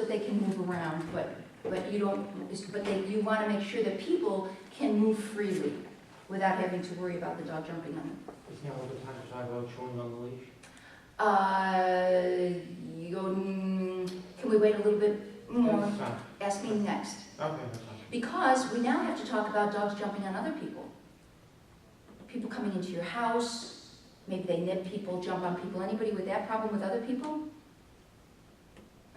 that they can move around, but you don't, you want to make sure that people can move freely without having to worry about the dog jumping on them. Isn't that what the time to talk about chewing on the leash? Can we wait a little bit more? That's fine. Ask me next. Okay, that's fine. Because we now have to talk about dogs jumping on other people. People coming into your house, maybe they nip people, jump on people. Anybody with that problem with other people?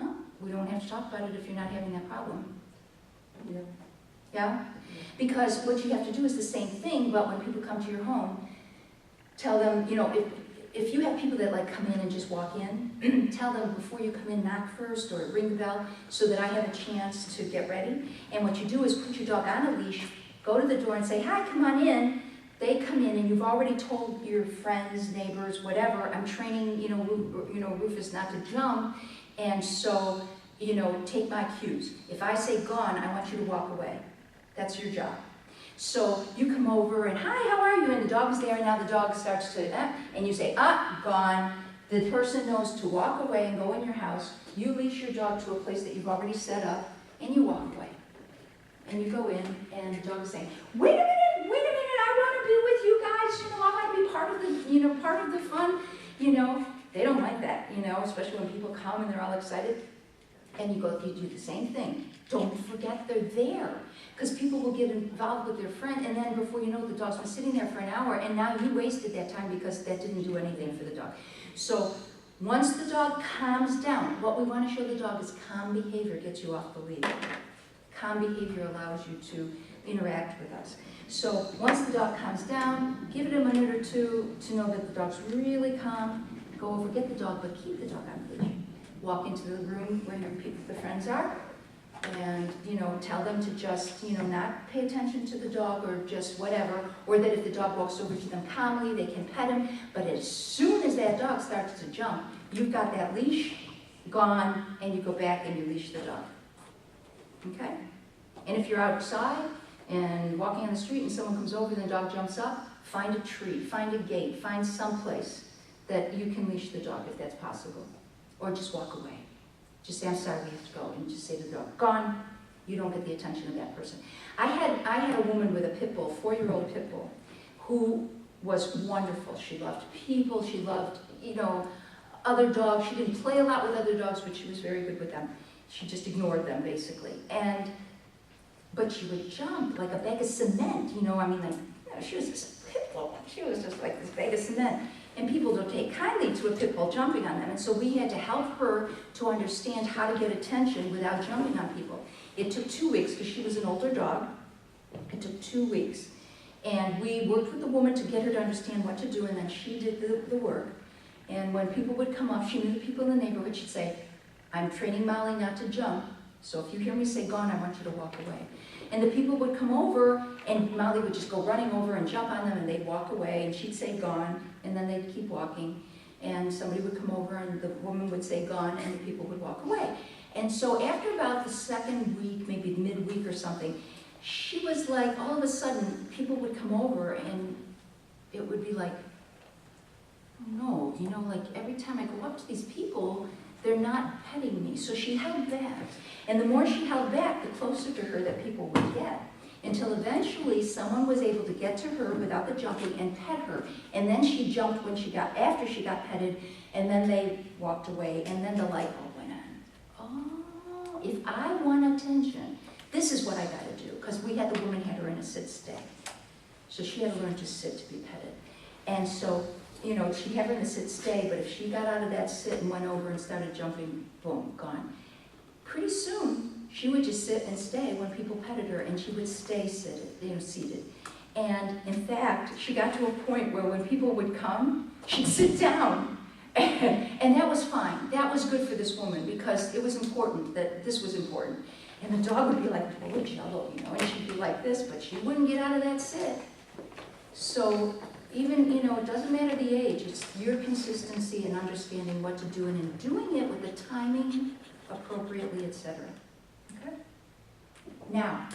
No, we don't have to talk about it if you're not having that problem. Yeah. Yeah? Because what you have to do is the same thing, but when people come to your home, tell them, you know, if you have people that like come in and just walk in, tell them before you come in, knock first or ring the bell so that I have a chance to get ready. And what you do is put your dog on a leash, go to the door and say, hi, come on in. They come in and you've already told your friends, neighbors, whatever, I'm training, Rufus not to jump. And so, take my cues. If I say gone, I want you to walk away. That's your job. So you come over and, hi, how are you? And the dog is there, and now the dog starts to, and you say, gone. The person knows to walk away and go in your house. You leash your dog to a place that you've already set up, and you walk away. And you go in, and the dog is saying, wait a minute, I want to be with you guys. I want to be part of the fun. They don't like that, especially when people come and they're all excited. And you do the same thing. Don't forget they're there. Because people will get involved with their friend, and then before you know, the dog's been sitting there for an hour, and now you wasted that time because that didn't do anything for the dog. So once the dog calms down, what we want to show the dog is calm behavior gets you off the lead. Calm behavior allows you to interact with us. So once the dog calms down, give it a minute or two to know that the dog's really calm. Go over, get the dog, but keep the dog on the leash. Walk into the room where the friends are, and tell them to just not pay attention to the dog or just whatever, or that if the dog walks over to them calmly, they can pet him. But as soon as that dog starts to jump, you've got that leash gone, and you go back and you leash the dog. Okay? And if you're outside and walking on the street and someone comes over and the dog jumps up, find a tree, find a gate, find some place that you can leash the dog if that's possible. Or just walk away. Just say, I'm sorry, we have to go. And just say to the dog, gone. You don't get the attention of that person. I had a woman with a pit bull, 4-year-old pit bull, who was wonderful. She loved people. She loved, other dogs. She didn't play a lot with other dogs, but she was very good with them. She just ignored them, basically. But she would jump like a bag of cement, she was just a pit bull. She was just like this bag of cement. And people don't take kindly to a pit bull jumping on them. And so we had to help her to understand how to get attention without jumping on people. It took 2 weeks because she was an older dog. It took 2 weeks. And we worked with the woman to get her to understand what to do, and then she did the work. And when people would come up, she knew the people in the neighborhood. She'd say, I'm training Molly not to jump, so if you hear me say gone, I want you to walk away. And the people would come over, and Molly would just go running over and jump on them, and they'd walk away, and she'd say gone, and then they'd keep walking. And somebody would come over, and the woman would say gone, and the people would walk away. And so after about the second week, maybe midweek or something, she was like, all of a sudden, people would come over, and it would be like, oh no, like every time I go up to these people, they're not petting me. So she held back. And the more she held back, the closer to her that people would get. Until eventually someone was able to get to her without the jumping and pet her. And then she jumped after she got petted, and then they walked away, and then the light bulb went on. Oh, if I want attention, this is what I gotta do. Because the woman had her in a sit-stay. So she had to learn to sit to be petted. And so, she'd have her in a sit-stay, but if she got out of that sit and went over and started jumping, boom, gone. Pretty soon, she would just sit and stay when people petted her, and she would stay seated. And in fact, she got to a point where when people would come, she'd sit down. And that was fine. That was good for this woman because it was important that this was important. And the dog would be like, oh, jello, and she'd be like this, but she wouldn't get out of that sit. So even, it doesn't matter the age, it's your consistency and understanding what to do and in doing it with the timing appropriately, etc. Okay? Now.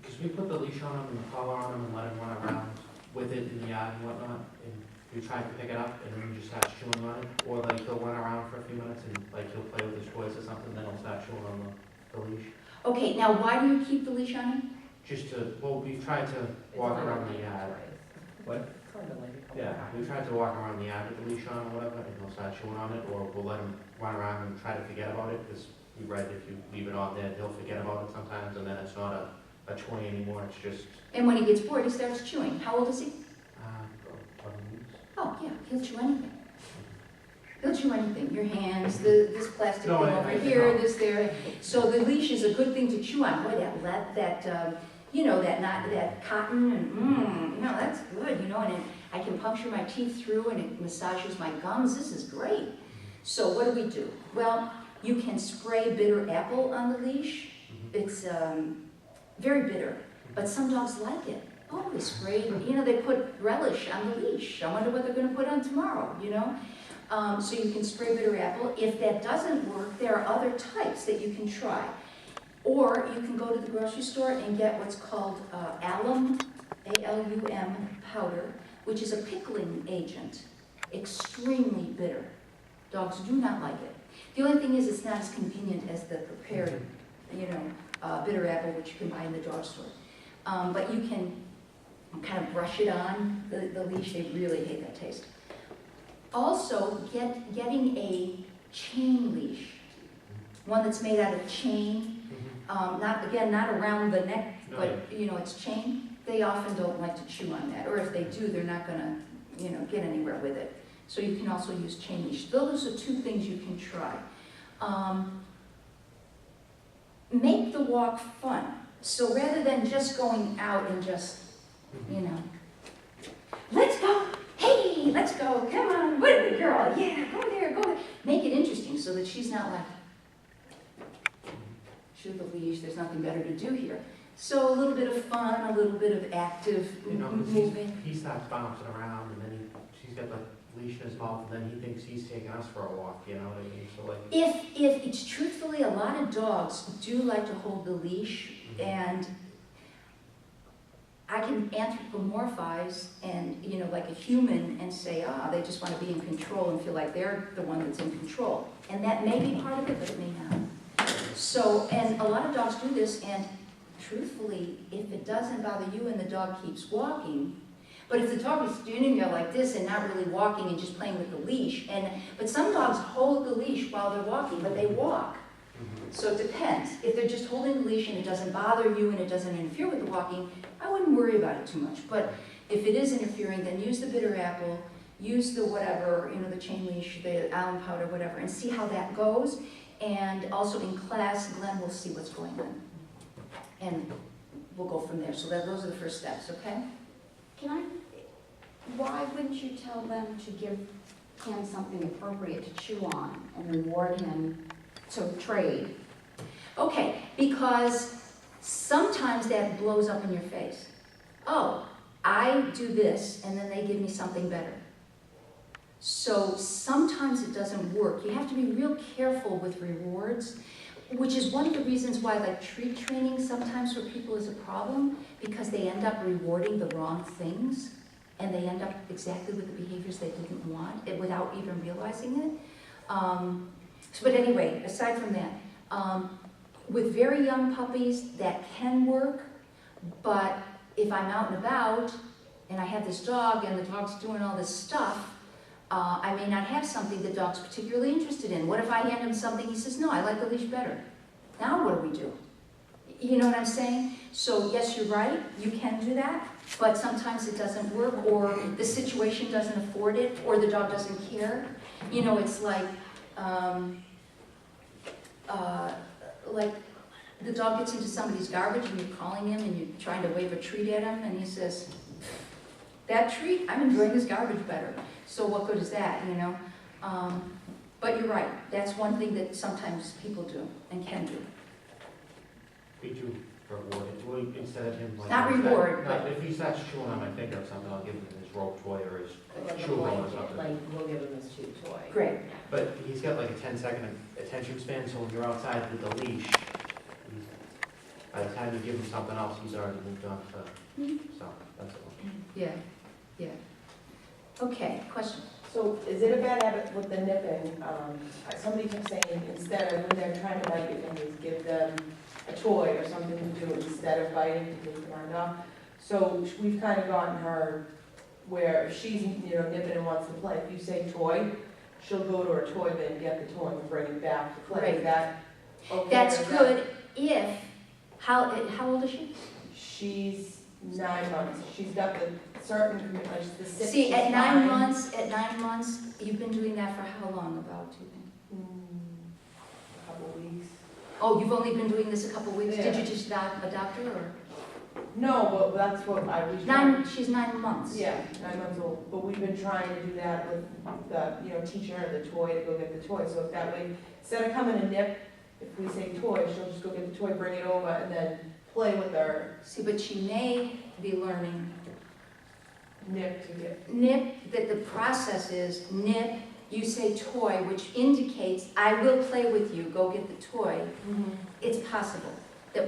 Because we put the leash on him and the collar on him and let him run around with it in the yard and whatnot, and you try to pick it up and then you just start chewing on it, or like he'll run around for a few minutes and like he'll play with his toys or something, then he'll start chewing on the leash. Okay, now why do you keep the leash on him? Just to, well, we've tried to walk around the yard. What? Yeah, we tried to walk around the yard with the leash on or whatever, and he'll start chewing on it, or we'll let him run around and try to forget about it, because we read if you leave it on there, he'll forget about it sometimes, and then it's not a toy anymore, it's just, And when he gets bored, he starts chewing. How old is he? 11 weeks. Oh, yeah, he'll chew anything. He'll chew anything, your hands, this plastic No, thing I over know. here, this there. So the leash is a good thing to chew on. Boy, that cotton, and that's good, and I can puncture my teeth through and it massages my gums. This is great. So what do? Well, you can spray bitter apple on the leash. It's very bitter, but some dogs like it. Oh, they sprayed, they put relish on the leash. I wonder what they're going to put on tomorrow, So you can spray bitter apple. If that doesn't work, there are other types that you can try. Or you can go to the grocery store and get what's called alum, A-L-U-M powder, which is a pickling agent. Extremely bitter. Dogs do not like it. The only thing is it's not as convenient as the prepared, bitter apple, which you can buy in the drugstore. But you can kind of brush it on the leash. They really hate that taste. Also, getting a chain leash, one that's made out of chain, not around the neck, but it's chain. They often don't like to chew on that, or if they do, they're not gonna, get anywhere with it. So you can also use chain leash. Those are two things you can try. Make the walk fun. So rather than just going out and just, let's go, hey, let's go, come on, what girl, yeah, go there, go there. Make it interesting so that she's not like, chew the leash, there's nothing better to do here. So a little bit of fun, a little bit of active movement. He starts bouncing around, and then she's got the leash in his mouth, and then he thinks he's taking us for a walk, you know what I mean? So like, If it's truthfully, a lot of dogs do like to hold the leash, and I can anthropomorphize and, like a human and say, they just want to be in control and feel like they're the one that's in control. And that may be part of it, but it may not. So, and a lot of dogs do this, and truthfully, if it doesn't bother you and the dog keeps walking, but if the dog is standing there like this and not really walking and just playing with the leash, but some dogs hold the leash while they're walking, but they walk. So it depends. If they're just holding the leash and it doesn't bother you and it doesn't interfere with the walking, I wouldn't worry about it too much. But if it is interfering, then use the bitter apple, use the whatever, the chain leash, the alum powder, whatever, and see how that goes. And also in class, Glenn will see what's going on. And we'll go from there. So those are the first steps, okay? Why wouldn't you tell them to give him something appropriate to chew on and reward him to trade? Okay, because sometimes that blows up in your face. Oh, I do this, and then they give me something better. So sometimes it doesn't work. You have to be real careful with rewards, which is one of the reasons why treat training sometimes for people is a problem, because they end up rewarding the wrong things, and they end up exactly with the behaviors they didn't want without even realizing it. But anyway, aside from that, with very young puppies, that can work, but if I'm out and about, and I have this dog, and the dog's doing all this stuff, I may not have something the dog's particularly interested in. What if I hand him something, he says, no, I like the leash better. Now what do we do? You know what I'm saying? So yes, you're right, you can do that, but sometimes it doesn't work, or the situation doesn't afford it, or the dog doesn't care. It's like the dog gets into somebody's garbage and you're calling him and you're trying to wave a treat at him, and he says, that treat, I'm enjoying this garbage better. So what good is that, But you're right, that's one thing that sometimes people do and can do. we do reward it, well, instead of him like. Not reward, No, if he starts chewing on my finger or something, I'll give him his rope toy or his chew gum or something. We'll give him his chew toy. Great. But he's got like a 10-second attention span, so when you're outside with the leash, by the time you give him something else, he's already moved on to stuff, that's all. Yeah, yeah. Okay, question. So is it a bad habit with the nipping? Somebody kept saying instead of when they're trying to bite your fingers, give them a toy or something to do instead of biting to take the mind off. So we've kind of gotten her where if she's, nipping and wants to play, if you say toy, she'll go to her toy bin, get the toy and bring it back to play. Right. Is that okay? That's Or is that- good if, how old is she? She's 9 months. She's got the certain, like the 6. See, at she's 9 fine. months, you've been doing that for how long about, do you think? A couple weeks. Oh, you've only been doing this a couple weeks? Did Yeah. you just adopt her or? No, but that's what I was. She's 9 months. Yeah, 9 months old, but we've been trying to do that with the, teaching her the toy to go get the toy, so if that way, instead of coming to nip, if we say toy, she'll just go get the toy, bring it over, and then play with her See, but she may be learning nip to get. nip, that the process is nip, you say toy, which indicates, I will play with you, go get the toy. It's possible that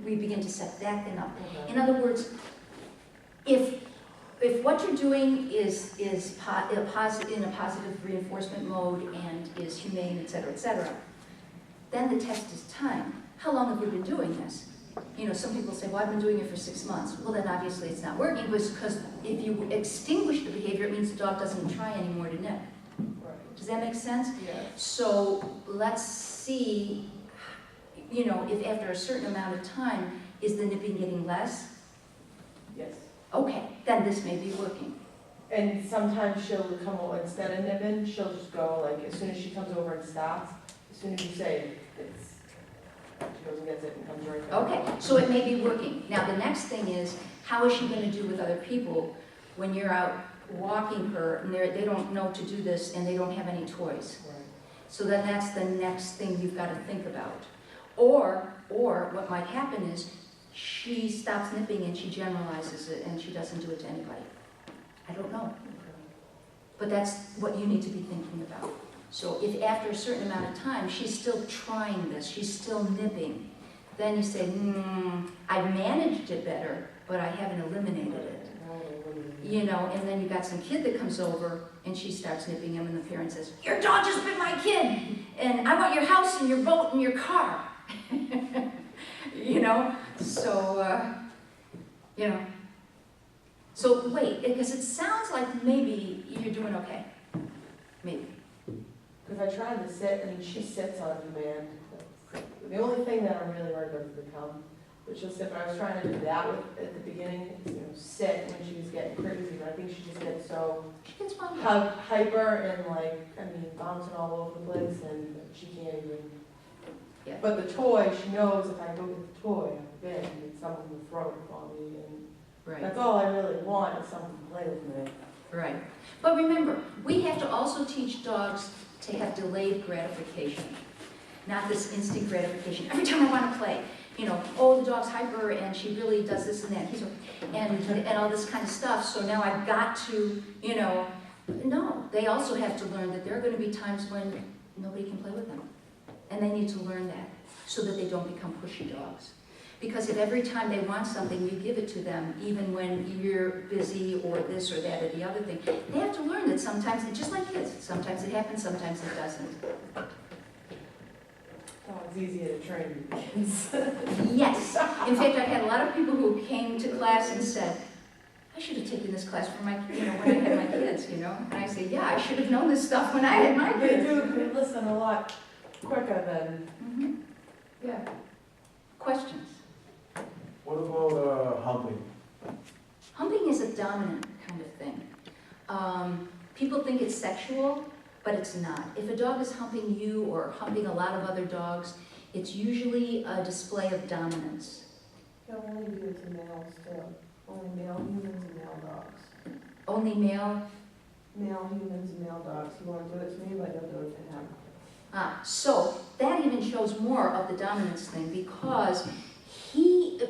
we begin to set that thing up. In other words, if what you're doing is in a positive reinforcement mode and is humane, et cetera, then the test is time. How long have we been doing this? Some people say, well, I've been doing it for 6 months. Well, then obviously it's not working, because if you extinguish the behavior, it means the dog doesn't try anymore to nip. Right, Does that make sense? yeah. So let's see, if after a certain amount of time, is the nipping getting less? Yes. Okay, then this may be working. And sometimes she'll come over, instead of nipping, she'll just go, like, as soon as she comes over and stops, as soon as you say, she goes and gets it and comes right back. Okay, so it may be working. Now, the next thing is, how is she going to do with other people when you're out walking her and they don't know to do this and they don't have any toys? Right. So then that's the next thing you've got to think about. Or what might happen is she stops nipping and she generalizes it and she doesn't do it to anybody. I don't know. But that's what you need to be thinking about. So if after a certain amount of time she's still trying this, she's still nipping, then you say, I've managed it better, but I haven't eliminated it. And then you got some kid that comes over and she starts nipping him and the parent says, your dog just bit my kid and I want your house and your boat and your car. So wait, because it sounds like maybe you're doing okay. Maybe. Because I tried to sit, she sits on command. The only thing that I'm really worried about is the come, but she'll sit, but I was trying to do that at the beginning, sit when she was getting crazy, but I think she just gets so She gets one. hyper and bouncing all over the place, and she can't even. Yeah. But the toy, she knows if I go get the toy, I'm in, and someone will throw it for me, and Right. that's all I really want, is someone to play with me. Right. But remember, we have to also teach dogs to have delayed gratification, not this instant gratification. Every time I want to play, the dog's hyper and she really does this and that, and all this kind of stuff. So now I've got to, no. They also have to learn that there are going to be times when nobody can play with them, and they need to learn that so that they don't become pushy dogs. Because if every time they want something, you give it to them, even when you're busy or this or that or the other thing, they have to learn that sometimes, it's just like kids, sometimes it happens, sometimes it doesn't. Oh, it's easier to train kids. Yes. In fact, I've had a lot of people who came to class and said, I should have taken this class for my, when I had my kids, And I say, yeah, I should have known this stuff when I had my They kids. do, they listen a lot quicker than. Mhm. Yeah. Questions? What about humping? Humping is a dominant kind of thing. People think it's sexual, but it's not. If a dog is humping you or humping a lot of other dogs, it's usually a display of dominance. He'll only do it to males too. Only male humans and male dogs. Only male. Male humans and male dogs. He won't do it to me, but he'll do it to him. So that even shows more of the dominance thing, because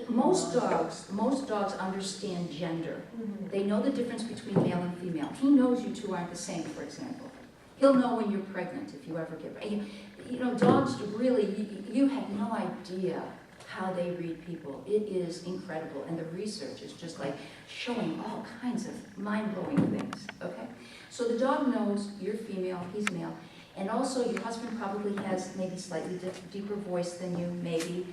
most dogs understand gender. They know the difference between male and female. He knows you two aren't the same, for example. He'll know when you're pregnant if you ever get pregnant. Dogs really, you have no idea how they read people. It is incredible, and the research is just like showing all kinds of mind-blowing things, okay? So the dog knows you're female, he's male, and also your husband probably has maybe slightly deeper voice than you, maybe,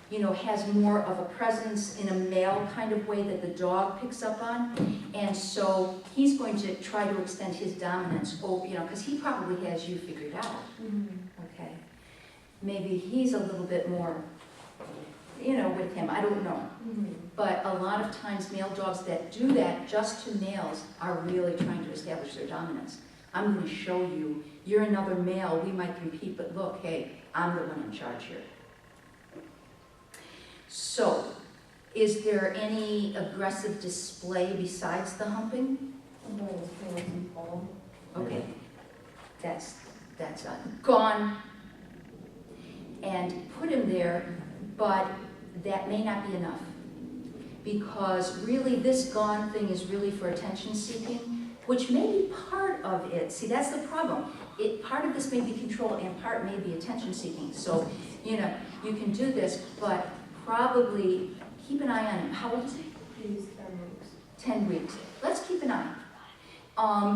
you know, has more of a presence in a male kind of way that the dog picks up on, and so he's going to try to extend his dominance, you know, because he probably has you figured out, okay? Maybe he's a little bit more, you know, with him, I don't know. But a lot of times male dogs that do that just to males are really trying to establish their dominance. I'm going to show you, you're another male, we might compete, but look, hey, I'm the one in charge here. So, is there any aggressive display besides the humping? Okay, that's gone. And put him there, but that may not be enough. Because really this gone thing is really for attention seeking, which may be part of it. See, that's the problem. Part of this may be control and part may be attention seeking. So, you know, you can do this, but probably keep an eye on him. How old is he? He's 10 weeks. 10 weeks. Let's keep an eye.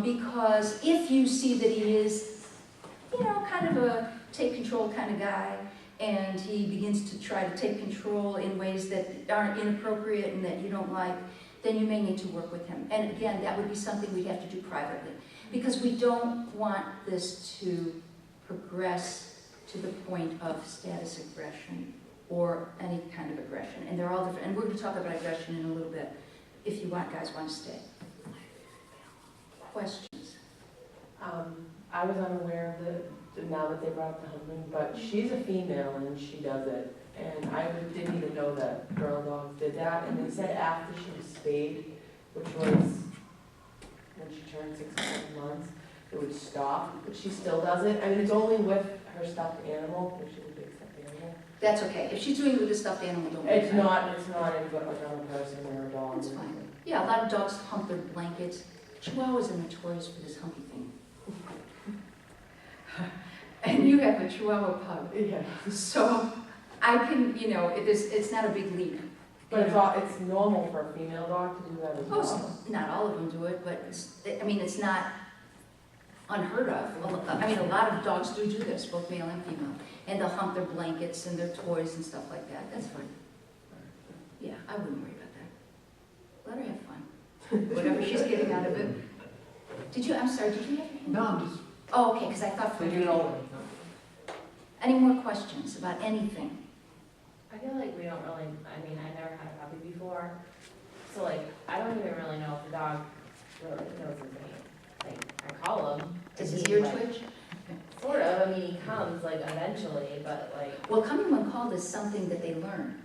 Because if you see that he is, you know, kind of a take control kind of guy, and he begins to try to take control in ways that aren't inappropriate and that you don't like, then you may need to work with him. And again, that would be something we'd have to do privately, because we don't want this to progress to the point of status aggression or any kind of aggression. And they're all different. And we're going to talk about aggression in a little bit, if you guys want to stay. Questions? I was unaware of now that they brought up the humping, but she's a female and she does it. And I didn't even know that girl dogs did that. And they said after she was spayed, which was when she turned 6 or 7 months, it would stop. But she still does it. I mean, it's only with her stuffed animal, if she's a big stuffed animal. That's okay. If she's doing it with a stuffed animal, don't worry It's about it. not like another person or a dog. It's fine. Yeah, a lot of dogs hump their blankets. Chihuahuas are notorious for this humpy thing. And you have a Chihuahua pug. Yeah. So I can, you know, it's not a big leap. But it's normal for a female dog to do that as Oh, well. so not all of them do it, but it's not unheard of. I mean, a lot of dogs do this, both male and female. And they'll hump their blankets and their toys and stuff like that. That's fine. Yeah, I wouldn't worry about that. Let her have fun. Whatever she's getting out of it. I'm sorry, did you have your hand? No, I'm just, Oh, okay, because I thought for you know, Any more questions about anything? I feel like we don't really, I mean, I never had a puppy before, so like, I don't even really know if the dog really knows his name. Like, I call him. Does and his he, ear like, twitch? Sort of, I mean, he comes like eventually, but like, Well, coming when called is something that they learn.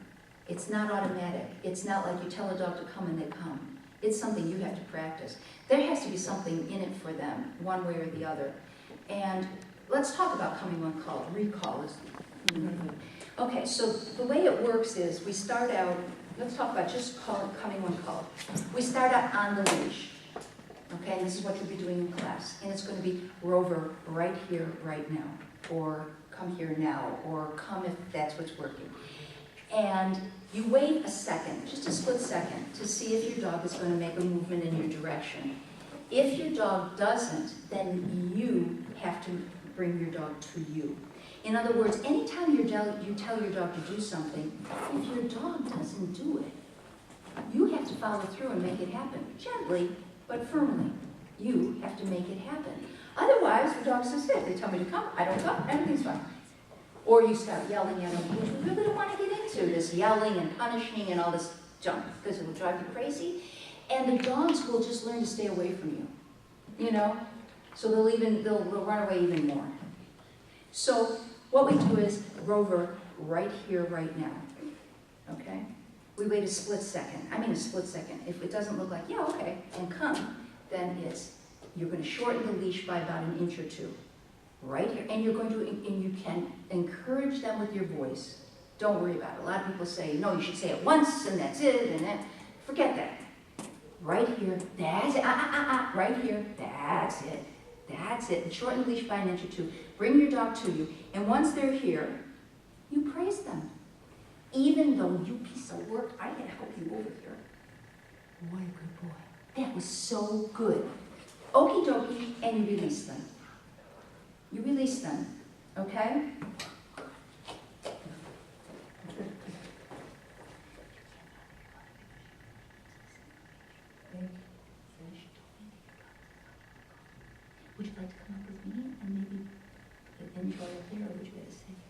It's not automatic. It's not like you tell a dog to come and they come. It's something you have to practice. There has to be something in it for them, one way or the other. And let's talk about coming when called. Recall is. Okay, so the way it works is we start out, let's talk about just coming when called. We start out on the leash. Okay, and this is what you'll be doing in class. And it's going to be Rover right here, right now. Or come here now. Or come if that's what's working. And you wait a second, just a split second, to see if your dog is going to make a movement in your direction. If your dog doesn't, then you have to bring your dog to you. In other words, anytime you tell your dog to do something, if your dog doesn't do it, you have to follow through and make it happen. Gently, but firmly. You have to make it happen. Otherwise, the dog says, hey, they tell me to come, I don't come, everything's fine. Or you start yelling at them, which we really don't want to get into, this yelling and punishing and all this junk, because it will drive you crazy. And the dogs will just learn to stay away from you, you know? So they'll run away even more. So what we do is Rover right here, right now, okay? We wait a split second, a split second. If it doesn't look like, yeah, okay, and come, then you're going to shorten the leash by about an inch or two. Right here, and you can encourage them with your voice. Don't worry about it. A lot of people say, no, you should say it once, and that's it, and that. Forget that. Right here, that's it, right here, that's it, that's it. And shorten the leash by an inch or two. Bring your dog to you, and once they're here, you praise them. even though you piece of work, I had to help you over here. What a good boy. That was so good. Okie dokie, and you release them. You release them, okay? Would you like to come up with me and maybe enjoy it there, or would you guys stay here?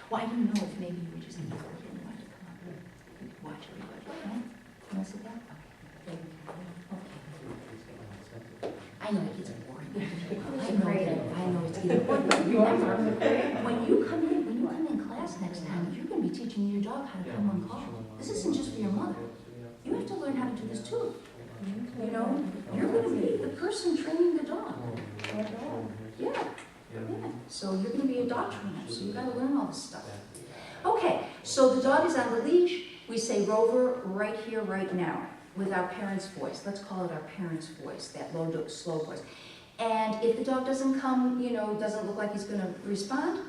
Well, I didn't know if maybe you were just here and wanted to come up and watch everybody. No? You want to sit down? Okay. I know it gets boring. I know it's getting boring. Remember, when you come in class next time, you're going to be teaching your dog how to come on call. This isn't just for your mother. You have to learn how to do this too. You know, you're going to be the person training the dog. Yeah. Yeah. So you're going to be a dog trainer, so you've got to learn all this stuff. Okay, so the dog is on the leash. We say, Rover, right here, right now, with our parents' voice. Let's call it our parents' voice, that low, slow voice. And if the dog doesn't come, you know, doesn't look like he's going to respond,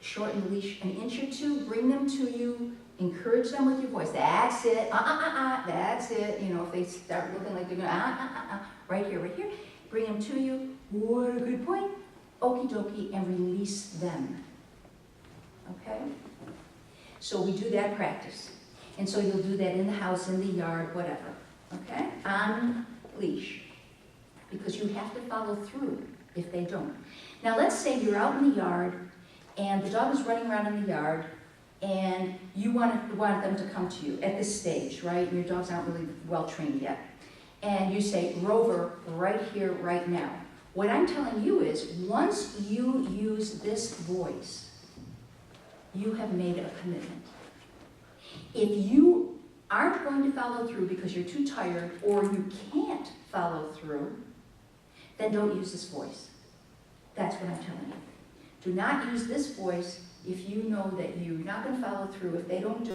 shorten the leash an inch or two, bring them to you, encourage them with your voice. That's it, that's it. You know, if they start looking like they're going right here, bring them to you. What a good point. Okie dokie, and release them. Okay? So we do that practice. And so you'll do that in the house, in the yard, whatever. Okay? On leash. Because you have to follow through if they don't. Now let's say you're out in the yard and the dog is running around in the yard and you want them to come to you at this stage, right? And your dogs aren't really well trained yet. And you say, Rover, right here, right now. What I'm telling you is, once you use this voice, you have made a commitment. If you aren't going to follow through because you're too tired or you can't follow through, then don't use this voice. That's what I'm telling you. Do not use this voice if you know that you're not going to follow through. If they don't do